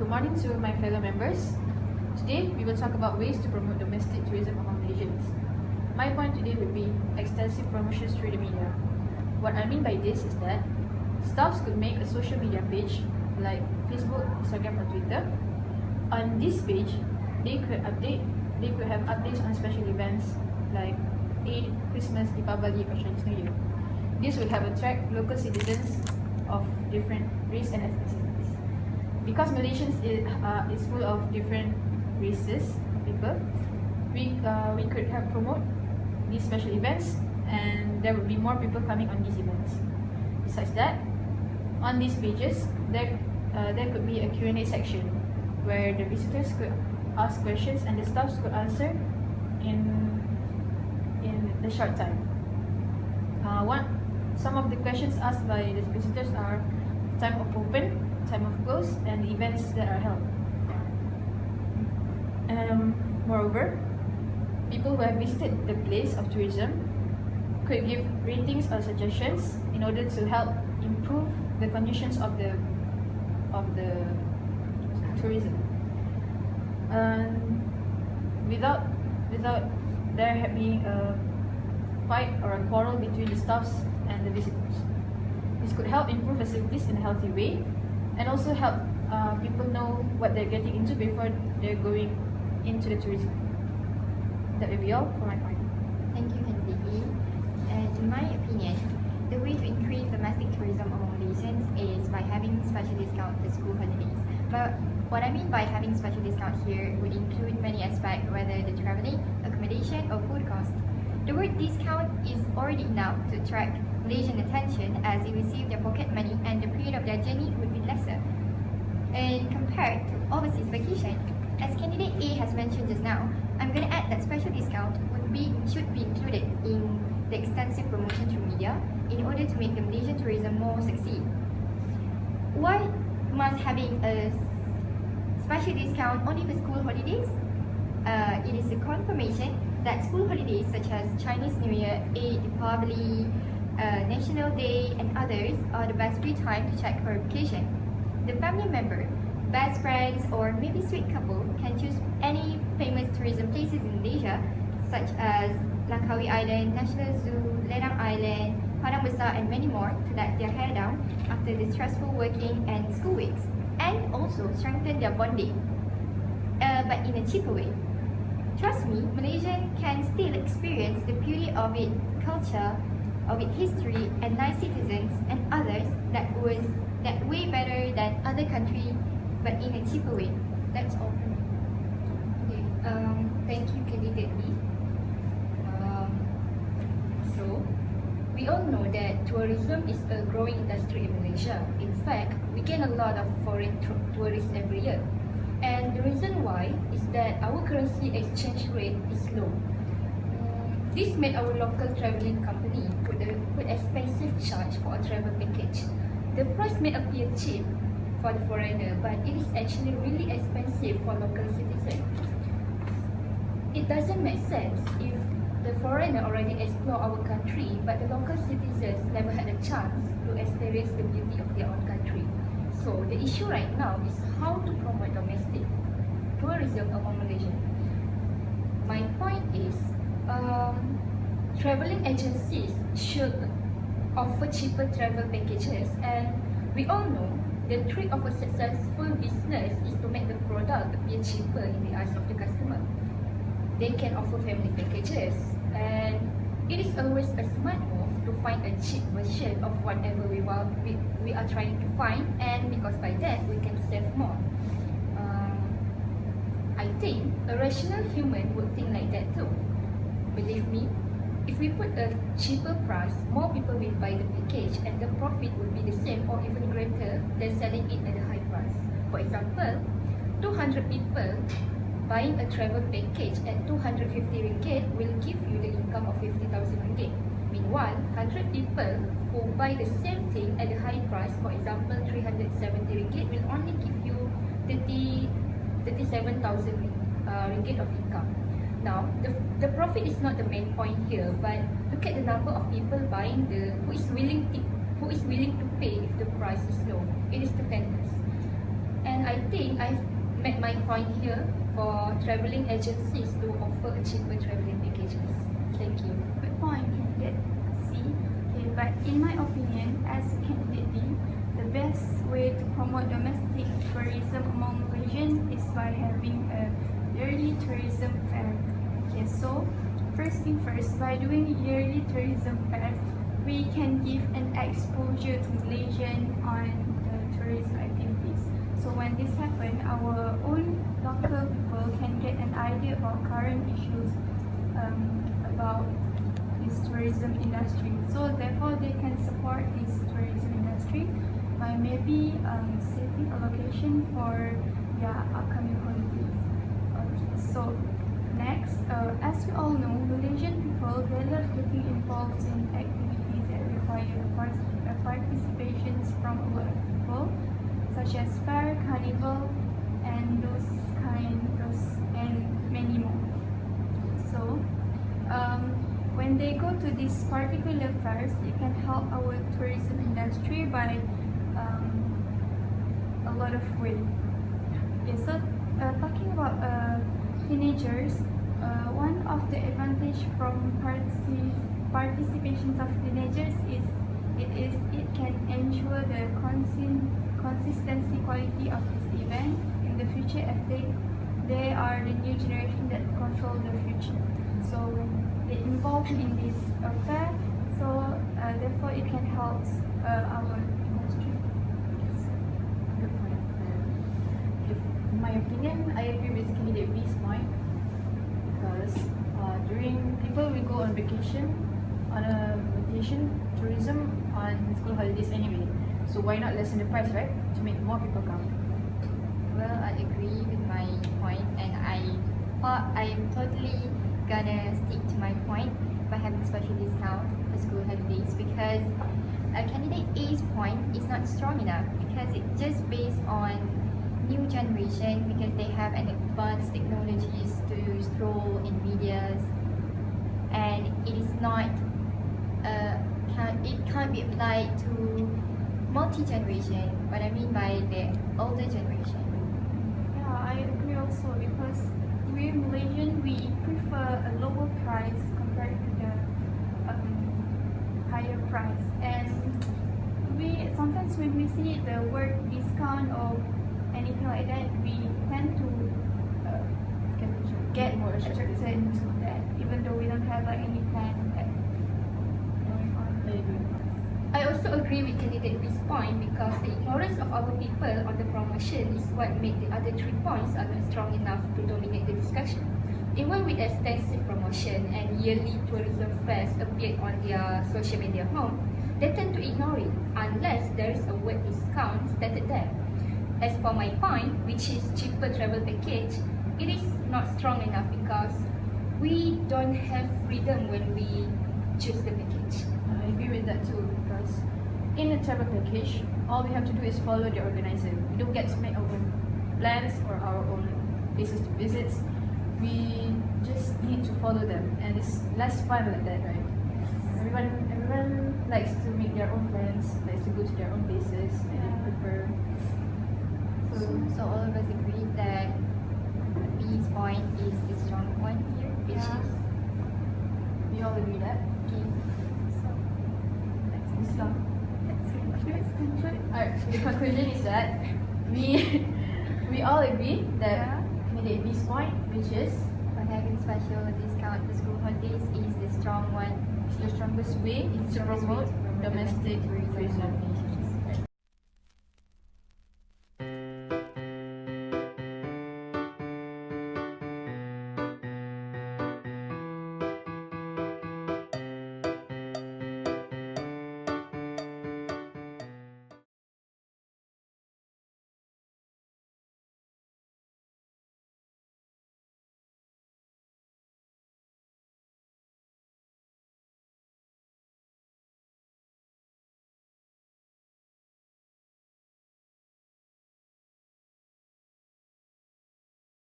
Good morning to my fellow members. Today we will talk about ways to promote domestic tourism among Malaysians. My point today would be extensive promotions through the media. What I mean by this is that staffs could make a social media page like Facebook, Instagram or Twitter. On this page, they could have updates on special events like Eid, Christmas, Deepavali or Chinese New Year. This will help attract local citizens of different race and ethnicities. Because Malaysians is full of different races of people, we could help promote these special events, and there would be more people coming on these events. Besides that, on these pages, there could be a Q&A section where the visitors could ask questions and the staffs could answer in the short time. Some of the questions asked by the visitors are time of open, time of close, and events that are held. Moreover, people who have visited the place of tourism could give ratings or suggestions in order to help improve the conditions of the tourism. Without there being a fight or a quarrel between the staffs and the visitors. This could help improve facilities in a healthy way, and also help people know what they're getting into before they're going into the tourism. That will be all for my point. Thank you, Kandidi. And in my opinion, the way to increase domestic tourism among Malaysians is by having special discount for school holidays. But what I mean by having special discount here would include many aspects, whether the travelling, accommodation or food cost. The word discount is already enough to attract Malaysian attention, as they receive their pocket money and the period of their journey would be lesser. And compared to overseas vacation, as candidate A has mentioned just now, I'm going to add that special discount should be included in the extensive promotion through media in order to make the Malaysian tourism more succeed. Why must having a special discount only for school holidays? It is a confirmation that school holidays such as Chinese New Year, Eid, Deepavali, National Day and others are the best free time to check for vacation. The family member, best friends or maybe sweet couple can choose any famous tourism places in Malaysia such as Langkawi Island, National Zoo, Lerang Island, Padang Besar and many more to let their hair down after the stressful working and school weeks, and also strengthen their bonding, but in a cheaper way. Trust me, Malaysian can still experience the beauty of its culture, of its history and nice citizens and others that way better than other countries, but in a cheaper way. That's all for me. Okay, thank you, candidate Lee. So, we all know that tourism is a growing industry in Malaysia. In fact, we gain a lot of foreign tourists every year. And the reason why is that our currency exchange rate is low. This made our local travelling company put expensive charge for a travel package. The price may appear cheap for the foreigner, but it is actually really expensive for local citizens. It doesn't make sense if the foreigner already explored our country, but the local citizens never had a chance to experience the beauty of their own country. So the issue right now is how to promote domestic tourism among Malaysians. My point is, travelling agencies should offer cheaper travel packages, and we all know the trick of a successful business is to make the product appear cheaper in the eyes of the customer. They can offer family packages, and it is always a smart move to find a cheap version of whatever we are trying to find, and because by that we can save more. I think a rational human would think like that too. Believe me, if we put a cheaper price, more people will buy the package and the profit will be the same or even greater than selling it at a high price. For example, 200 people buying a travel package at 250 ringgit will give you the income of 50,000 ringgit. Meanwhile, 100 people who buy the same thing at a high price, for example 370 ringgit, will only give you 37,000 ringgit of income. Now, the profit is not the main point here, but look at the number of people buying who is willing to pay if the price is low. It is stupendous. And I think I've made my point here for travelling agencies to offer cheaper travelling packages. Thank you. Good point, candidate C. Okay, but in my opinion, as candidate D, the best way to promote domestic tourism among Malaysians is by having a yearly tourism fair. Okay, so first thing first, by doing yearly tourism fair, we can give an exposure to Malaysian on the tourism activities. So when this happens, our own local people can get an idea about current issues about this tourism industry. So therefore, they can support this tourism industry by maybe setting a location for their upcoming holidays. Okay, so next, as we all know, Malaysian people, they love getting involved in activities that require participations from a lot of people, such as fair, carnival, and and many more. So, when they go to these particular fairs, it can help our tourism industry by a lot of ways. Okay, so talking about teenagers, one of the advantage from participations of teenagers is it can ensure the consistency quality of this event in the future, as they are the new generation that control the future. So when they involved in this affair, so therefore it can help our industry. Good point. In my opinion, I agree with candidate B's point because during people will go on vacation, tourism on school holidays anyway. So why not lessen the price, right? To make more people come. Well, I agree with my point, and I'm totally gonna stick to my point by having special discount for school holidays, because candidate A's point is not strong enough, because it's just based on new generation, because they have an advanced technologies to stroll in medias, and it is not it can't be applied to multi-generation. What I mean by the older generation. Yeah, I agree also, because we Malaysian, we prefer a lower price compared to the higher price, and we sometimes when we see the word discount or anything like that, we tend to get more attracted to that, even though we don't have any plan of that going on. I agree. I also agree with candidate B's point, because the ignorance of our people on the promotion is what made the other 3 points are not strong enough to dominate the discussion. Even with extensive promotion and yearly tourism fairs appeared on their social media home, they tend to ignore it unless there is a word discount stated there. As for my point, which is cheaper travel package, it is not strong enough because we don't have freedom when we choose the package. I agree with that too, because in a travel package, all we have to do is follow the organizer. We don't get to make our own plans or our own places to visit. We just need to follow them, and it's less fun like that, right? Everyone likes to make their own plans, likes to go to their own places, and they prefer. So all of us agree that B's point is the strong point here, which Yeah. is We all agree that. okay. So So, Let's conclude. alright. So the conclusion is that we all agree that Yeah. candidate B's point, which is by having special discount for school holidays, is the strong one. the strongest way to promote domestic tourism.